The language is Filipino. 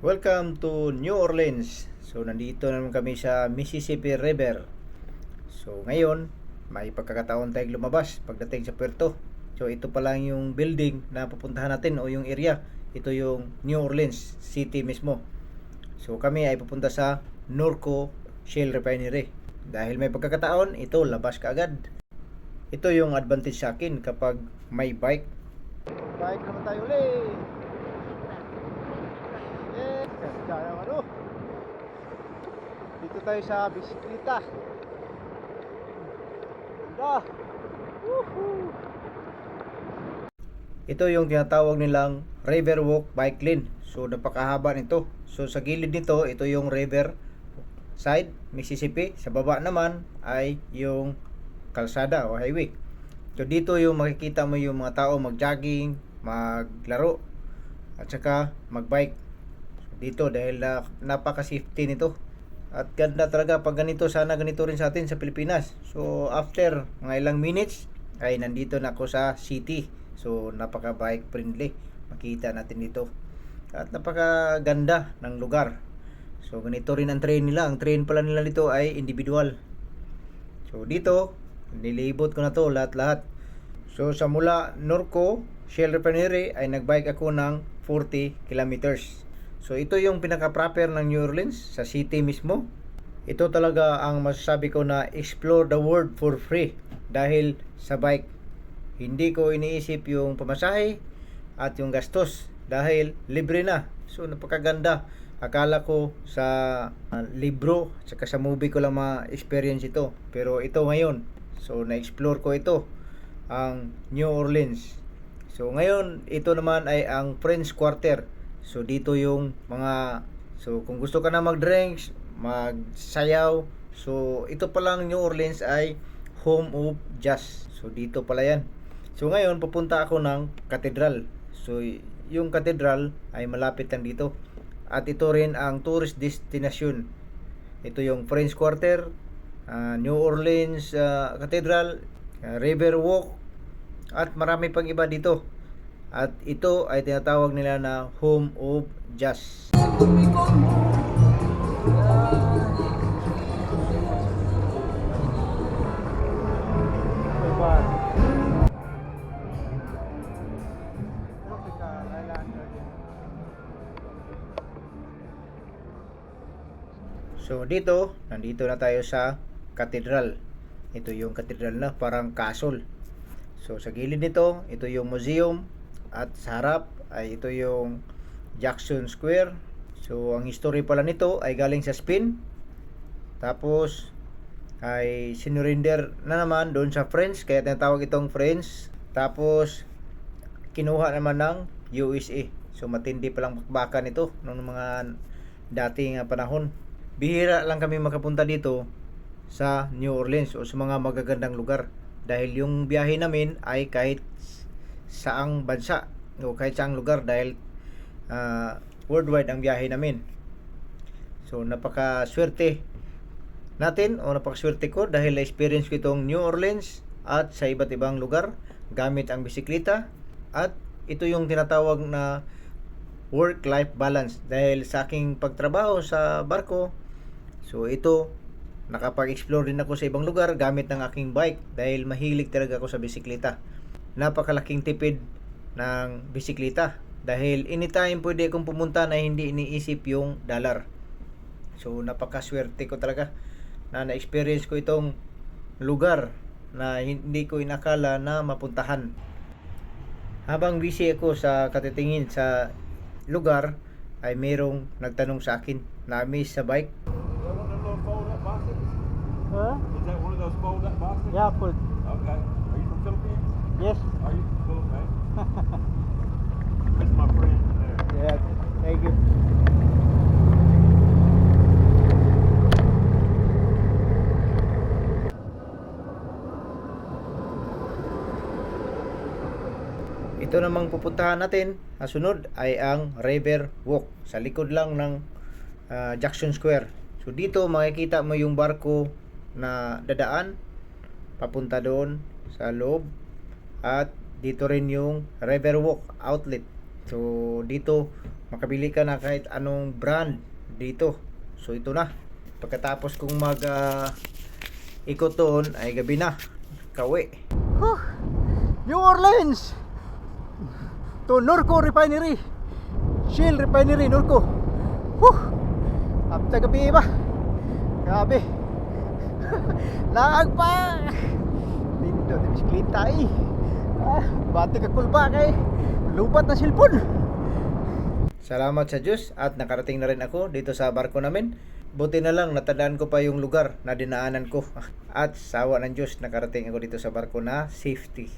Welcome to New Orleans. So nandito naman kami sa Mississippi River. So ngayon, may pagkakataon tayong lumabas pagdating sa puerto. So ito pa lang yung building na pupuntahan natin o yung area. Ito yung New Orleans City mismo. So kami ay pupunta sa Norco Shale Refinery. Dahil may pagkakataon, ito labas ka agad. Ito yung advantage sa akin kapag may bike. Bike naman tayo ulit. Dito tayo sa bisikleta. Ganda. Woohoo! Ito yung tinatawag nilang Riverwalk bike lane. So napakahaba nito. So sa gilid nito, ito yung river side, Mississippi. Sa baba naman ay yung kalsada o highway. So dito yung makikita mo yung mga tao mag-jogging, maglaro, at saka mag-bike. Dito dahil napaka-safety nito. At ganda talaga pag ganito, sana ganito rin sa atin sa Pilipinas. So after mga ilang minutes ay nandito na ako sa city. So napaka bike friendly. Makita natin dito. At napaka ganda ng lugar. So ganito rin ang train nila. Ang train pala nila dito ay individual. So dito nilibot ko na to lahat-lahat. So sa mula Norco Shale Refinery ay nagbike ako ng 40 kilometers. So ito yung pinaka-proper ng New Orleans sa city mismo. Ito talaga ang masasabi ko na explore the world for free dahil sa bike. Hindi ko iniisip yung pamasahe at yung gastos dahil libre na. So napakaganda. Akala ko sa libro at sa movie ko lang ma-experience ito. Pero ito ngayon. So na-explore ko ito, ang New Orleans. So ngayon ito naman ay ang French Quarter. So dito yung mga, so kung gusto ka na mag-drinks, magsayaw, so ito pa lang New Orleans ay home of jazz. So dito pala yan. So ngayon pupunta ako ng cathedral. So yung cathedral ay malapit lang dito. At ito rin ang tourist destination. Ito yung French Quarter, New Orleans Cathedral, Riverwalk, at marami pang iba dito. At ito ay tinatawag nila na home of jazz. So nandito na tayo sa cathedral. Ito yung cathedral na parang castle. So sa gilid nito, ito yung museum. At sa harap ay ito yung Jackson Square. So ang history pala nito ay galing sa Spain. Tapos ay sinurinder na naman doon sa French, kaya tinatawag itong French. Tapos kinuha naman ng USA. So matindi palang bakbakan ito noong mga dating panahon. Bihira lang kami makapunta dito sa New Orleans o sa mga magagandang lugar. Dahil yung biyahe namin ay kahit saang bansa o kahit saang lugar dahil worldwide ang biyahe namin. So napakaswerte natin o napakaswerte ko dahil na-experience ko itong New Orleans at sa iba't ibang lugar gamit ang bisikleta. At ito yung tinatawag na work-life balance dahil sa aking pagtrabaho sa barko. So ito, nakapag-explore din ako sa ibang lugar gamit ng aking bike dahil mahilig talaga ako sa bisikleta. Napakalaking tipid ng bisikleta dahil anytime pwede akong pumunta na hindi iniisip yung dollar. So napakaswerte ko talaga na na-experience ko itong lugar na hindi ko inakala na mapuntahan. Habang busy ako sa katitingin sa lugar ay mayroong nagtanong sa akin na miss sa bike. Huh? Is that one of those fold-up boxes? Yeah, fold. Okay. Are you from Philippines? Yes. Are you from Philippines? That's my friend there. Yeah, thank you. Ito namang pupuntahan natin na sunod ay ang River Walk sa likod lang ng Jackson Square. So dito makikita mo yung barko na dadaan papunta doon sa loob, at dito rin yung Riverwalk outlet. So dito makabili ka na kahit anong brand dito. So ito na. Pagkatapos kong mag ikot doon ay gabi na. Kawi. New Orleans to Norco Refinery, Shell Refinery Norco. Apta gabi ba? Grabe. Laag pa. Lindo na bisikleta eh. Bati ka kulba kay lubat na silpon. Salamat sa Diyos at nakarating na rin ako dito sa barko namin. Buti na lang natandaan ko pa yung lugar na dinaanan ko. At sawa ng Diyos nakarating ako dito sa barko na safety.